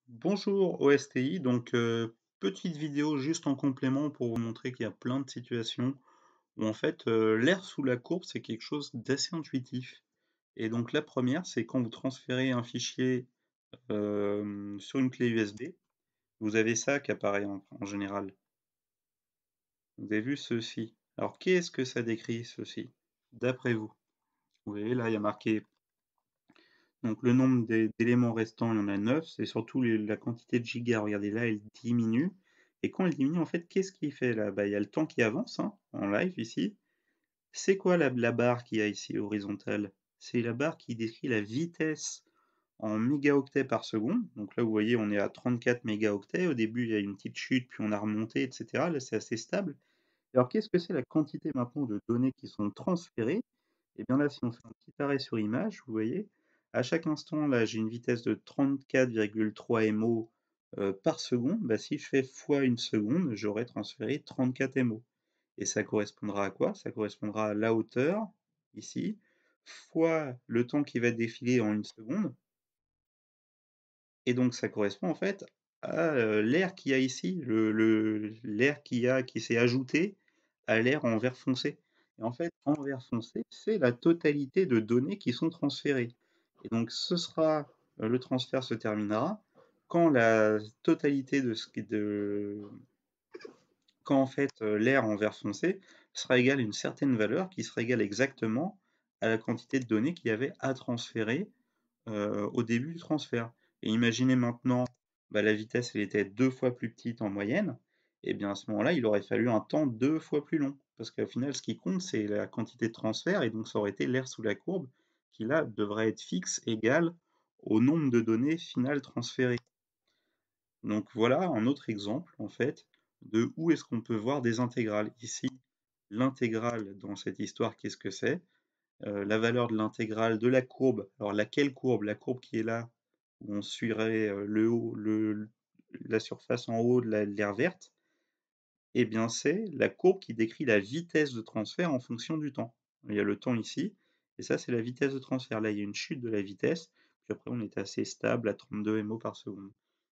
Bonjour OSTI, petite vidéo juste en complément pour vous montrer qu'il y a plein de situations où en fait l'air sous la courbe c'est quelque chose d'assez intuitif. Et donc la première c'est quand vous transférez un fichier sur une clé USB, vous avez ça qui apparaît en général. Vous avez vu ceci. Alors qu'est-ce que ça décrit ceci, d'après vous? Vous voyez là il y a marqué donc le nombre d'éléments restants, il y en a 9, c'est surtout la quantité de gigas. Regardez là, elle diminue. Et quand elle diminue, en fait, qu'est-ce qu'il fait là? Bah, il y a le temps qui avance, hein, en live ici. C'est quoi la barre qu'il y a ici horizontale? C'est la barre qui décrit la vitesse en mégaoctets par seconde. Donc là, vous voyez, on est à 34 mégaoctets. Au début, il y a une petite chute, puis on a remonté, etc. Là, c'est assez stable. Alors, qu'est-ce que c'est la quantité maintenant de données qui sont transférées? Et bien là, si on fait un petit arrêt sur image, vous voyez, à chaque instant, là, j'ai une vitesse de 34,3 MO par seconde. Bah, si je fais fois une seconde, j'aurai transféré 34 MO. Et ça correspondra à quoi? Ça correspondra à la hauteur, ici, fois le temps qui va défiler en une seconde. Et donc ça correspond en fait à l'air qu'il y a ici, l'air qui s'est ajouté à l'air en vert foncé. Et en fait, en vert foncé, c'est la totalité de données qui sont transférées. Et donc le transfert se terminera quand la totalité de ce qui de quand en fait, l'air en vert foncé sera égal à une certaine valeur qui sera égale exactement à la quantité de données qu'il y avait à transférer au début du transfert. Et imaginez maintenant, bah, la vitesse elle était 2 fois plus petite en moyenne, et bien à ce moment-là, il aurait fallu un temps 2 fois plus long. Parce qu'au final, ce qui compte, c'est la quantité de transfert, et donc ça aurait été l'air sous la courbe, qui là devrait être fixe, égal au nombre de données finales transférées. Donc voilà un autre exemple, en fait, de où est-ce qu'on peut voir des intégrales. Ici, l'intégrale dans cette histoire, qu'est-ce que c'est? La valeur de l'intégrale de la courbe. Alors laquelle courbe? La courbe qui est là, où on suivrait, la surface en haut de l'aire verte, eh bien c'est la courbe qui décrit la vitesse de transfert en fonction du temps. Il y a le temps ici, et ça c'est la vitesse de transfert. Là, il y a une chute de la vitesse, puis après on est assez stable à 32 MO par seconde.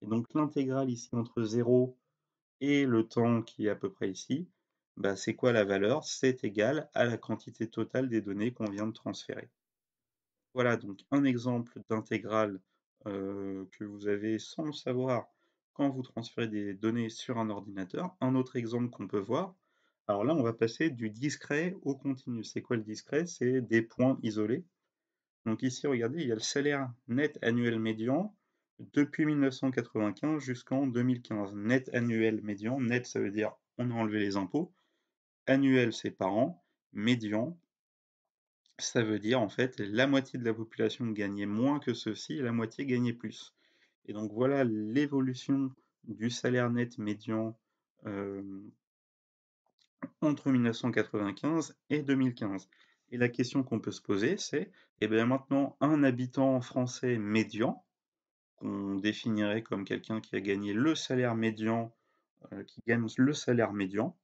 Et donc l'intégrale ici entre 0 et le temps qui est à peu près ici, bah, c'est quoi la valeur? C'est égal à la quantité totale des données qu'on vient de transférer. Voilà donc un exemple d'intégrale, que vous avez sans le savoir quand vous transférez des données sur un ordinateur. Un autre exemple qu'on peut voir, alors là on va passer du discret au continu. C'est quoi le discret? C'est des points isolés. Donc ici regardez, il y a le salaire net annuel médian depuis 1995 jusqu'en 2015. Net annuel médian, net ça veut dire on a enlevé les impôts, annuel c'est par an, médian ça veut dire en fait la moitié de la population gagnait moins que ceux-ci et la moitié gagnait plus. Et donc voilà l'évolution du salaire net médian entre 1995 et 2015. Et la question qu'on peut se poser, c'est, eh bien maintenant, un habitant français médian, qu'on définirait comme quelqu'un qui a gagné le salaire médian, qui gagne le salaire médian,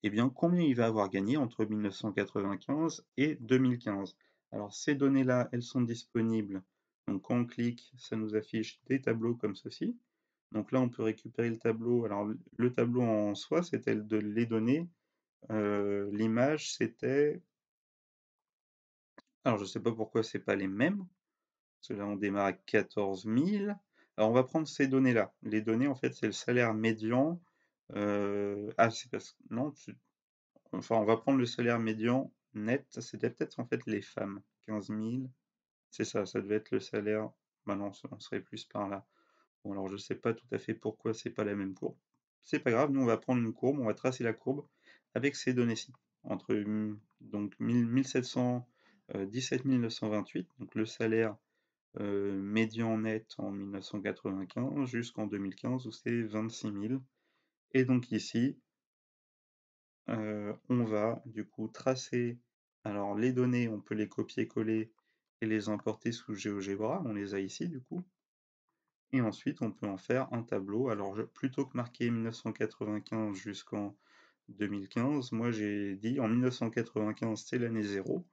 eh bien, combien il va avoir gagné entre 1995 et 2015? Alors, ces données-là, elles sont disponibles. Donc, quand on clique, ça nous affiche des tableaux comme ceci. Donc là, on peut récupérer le tableau. Alors, le tableau en soi, c'était les données. L'image, c'était... Alors, je ne sais pas pourquoi c'est pas les mêmes. Parce que là, on démarre à 14 000. Alors, on va prendre ces données-là. Les données, en fait, c'est le salaire médian. Ah, c'est parce que... Non, enfin, on va prendre le salaire médian net, c'était peut-être en fait les femmes, 15 000, c'est ça devait être le salaire, bah non, on serait plus par là. Bon alors je sais pas tout à fait pourquoi c'est pas la même courbe. C'est pas grave, nous on va prendre une courbe, on va tracer la courbe avec ces données-ci, entre donc 1700, 17 928, donc le salaire médian net en 1995 jusqu'en 2015 où c'est 26 000. Et donc ici, on va du coup tracer alors les données, on peut les copier-coller et les importer sous GeoGebra, on les a ici du coup. Et ensuite on peut en faire un tableau. Alors plutôt que marquer 1995 jusqu'en 2015, moi j'ai dit en 1995 c'est l'année 0,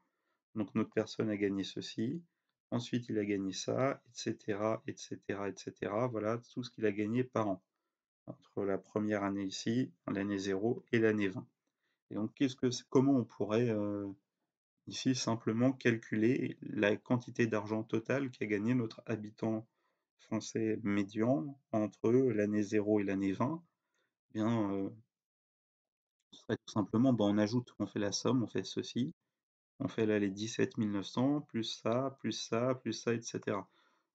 donc notre personne a gagné ceci. Ensuite, il a gagné ça, et cetera, et cetera, et cetera. Voilà tout ce qu'il a gagné par an, entre la première année ici, l'année 0 et l'année 20. Et donc comment on pourrait, ici simplement calculer la quantité d'argent totale qu'a gagné notre habitant français médian entre l'année 0 et l'année 20? Eh bien, ce serait tout simplement, on ajoute, on fait la somme, on fait ceci, on fait là les 17 900 plus ça, plus ça, plus ça, et cetera.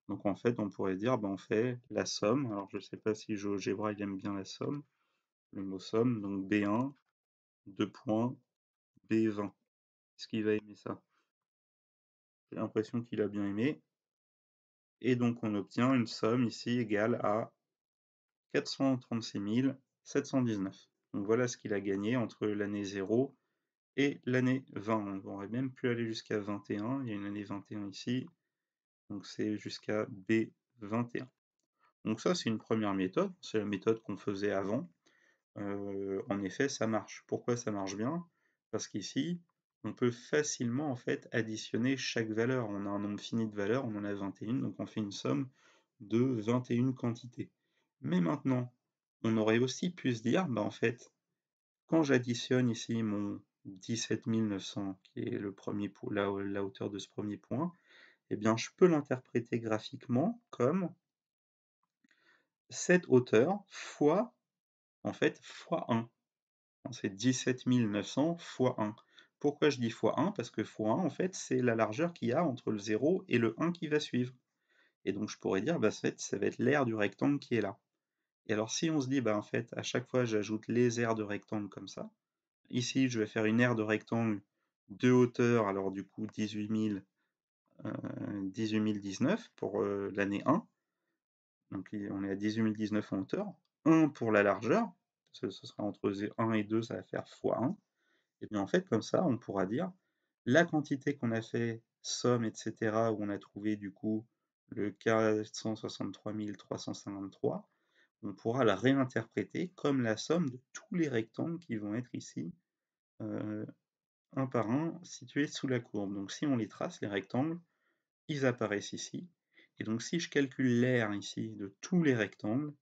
Donc en fait, on pourrait dire, on fait la somme. Alors je ne sais pas si GeoGebra il aime bien la somme, le mot somme, donc B1, 2 points, B20. Est-ce qu'il va aimer ça? J'ai l'impression qu'il a bien aimé. Et donc on obtient une somme ici égale à 436 719. Donc voilà ce qu'il a gagné entre l'année 0 et l'année 20. On aurait même pu aller jusqu'à 21. Il y a une année 21 ici. Donc c'est jusqu'à B21. Donc ça, c'est une première méthode. C'est la méthode qu'on faisait avant. En effet, ça marche. Pourquoi ça marche bien? Parce qu'ici, on peut facilement en fait additionner chaque valeur. On a un nombre fini de valeurs, on en a 21, donc on fait une somme de 21 quantités. Mais maintenant, on aurait aussi pu se dire, en fait, quand j'additionne ici mon 17 900, qui est le premier la hauteur de ce premier point, eh bien, je peux l'interpréter graphiquement comme cette hauteur fois, en fait, fois 1. C'est 17 900 fois 1. Pourquoi je dis fois 1? Parce que fois 1, en fait, c'est la largeur qu'il y a entre le 0 et le 1 qui va suivre. Et donc je pourrais dire, ça va être l'aire du rectangle qui est là. Et alors si on se dit, en fait, à chaque fois j'ajoute les aires de rectangle comme ça, ici je vais faire une aire de rectangle de hauteur, alors du coup 18 019 pour l'année 1, donc on est à 18 019 en hauteur, 1 pour la largeur, ce sera entre 1 et 2, ça va faire fois 1, et bien en fait comme ça on pourra dire la quantité qu'on a fait, somme, etc., où on a trouvé du coup le 463 353, on pourra la réinterpréter comme la somme de tous les rectangles qui vont être ici, un par un, situés sous la courbe. Donc si on les trace, les rectangles, ils apparaissent ici. Et donc si je calcule l'aire ici de tous les rectangles,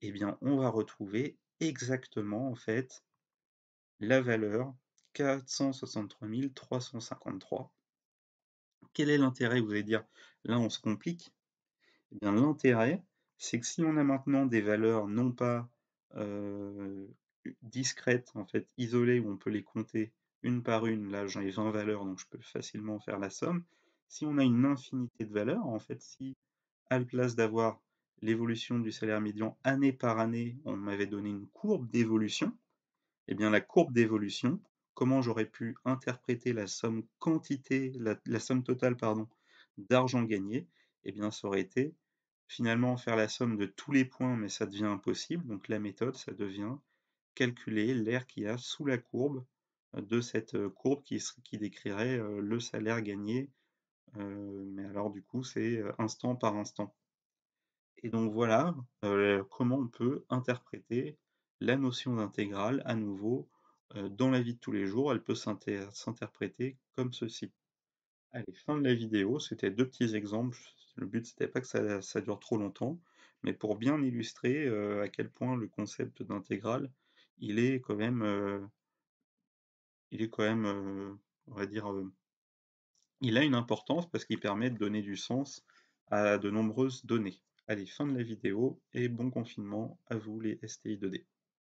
eh bien on va retrouver exactement en fait la valeur 463 353. Quel est l'intérêt? Vous allez dire, là on se complique. Eh bien l'intérêt, c'est que si on a maintenant des valeurs non pas discrètes, en fait isolées, où on peut les compter une par une, là j'en ai 20 valeurs, donc je peux facilement faire la somme. Si on a une infinité de valeurs, en fait, si à la place d'avoir l'évolution du salaire médian année par année, on m'avait donné une courbe d'évolution, eh bien la courbe d'évolution, comment j'aurais pu interpréter la somme quantité, la somme totale pardon, d'argent gagné, eh bien ça aurait été finalement faire la somme de tous les points, mais ça devient impossible. Donc la méthode, ça devient calculer l'aire qu'il y a sous la courbe de cette courbe qui décrirait le salaire gagné. Mais alors du coup, c'est instant par instant. Et donc voilà comment on peut interpréter la notion d'intégrale à nouveau dans la vie de tous les jours. Elle peut s'interpréter comme ceci. Allez, fin de la vidéo, c'était deux petits exemples. Le but, c'était pas que ça dure trop longtemps, mais pour bien illustrer à quel point le concept d'intégrale, il est quand même, on va dire, il a une importance parce qu'il permet de donner du sens à de nombreuses données. Allez, fin de la vidéo et bon confinement à vous les STI 2D.